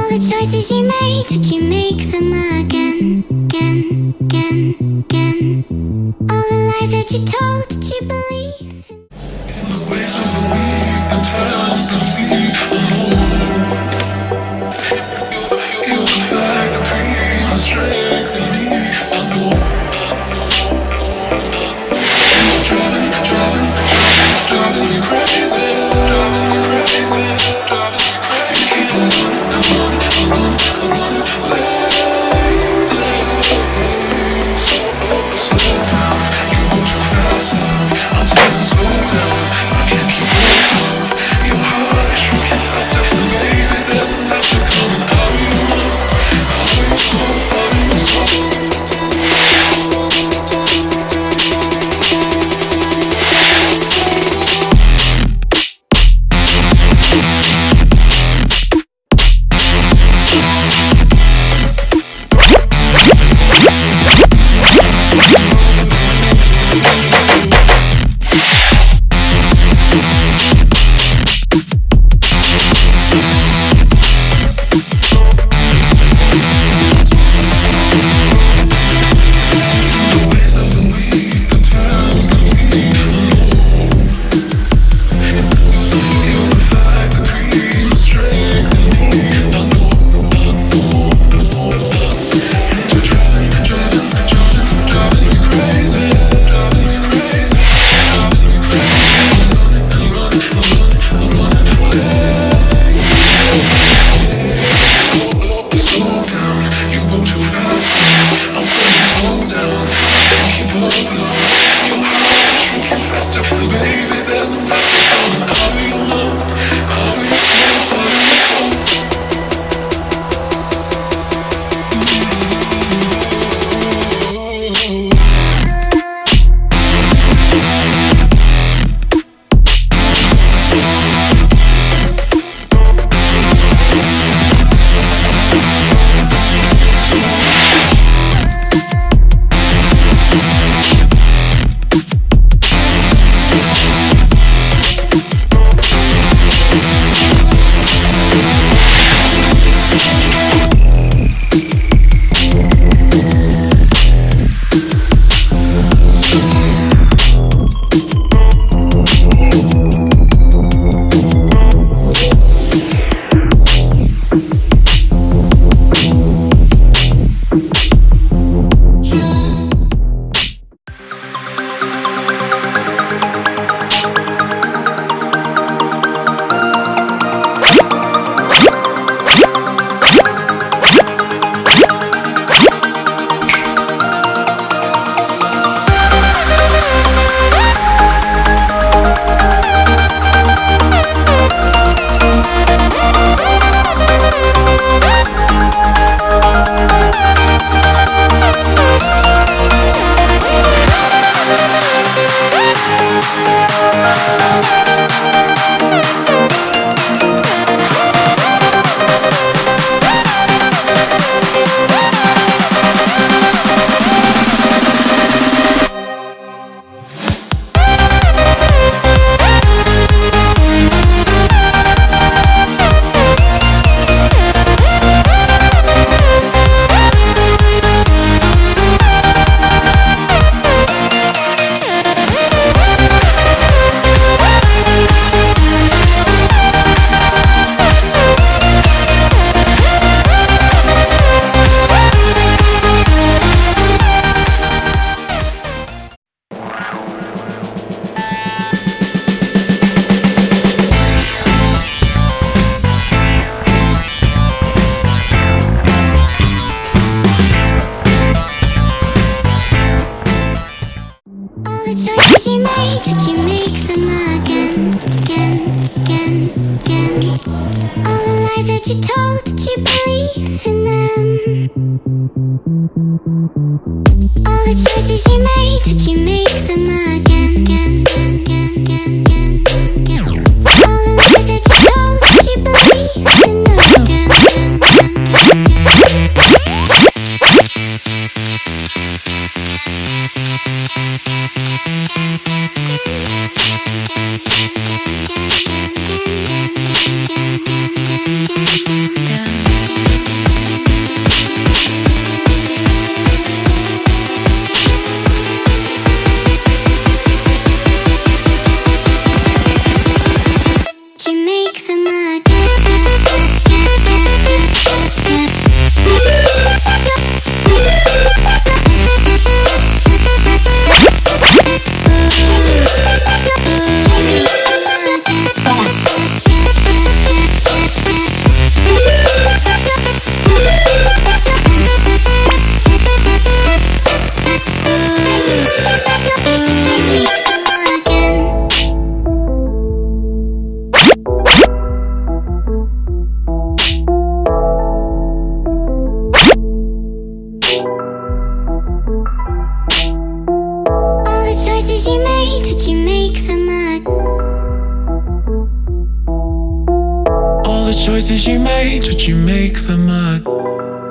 the choices you made, would you make them again, again, again, again? All the lies that you told, did you believe in? In the ways of the weak, the times complete alone. You're the fact, the cream, the strength in me, I know. You're driving me crazy, driving me crazy, driving me crazy. You keep on running slow down, you go too fast now. I'm telling slow down, I can't keep up. Your heart is shrinking faster, baby. There's nothing coming out of your mouth, out of your soul, out of your soul. Did you make them again, again, again, again? All the lies that you told, did you believe in them? All the choices you made, did you make them again, again, again, again, again, again, again? All the lies that you told, did you believe in them again, again, again, again, again? Yeah. choices you made, would you make them again?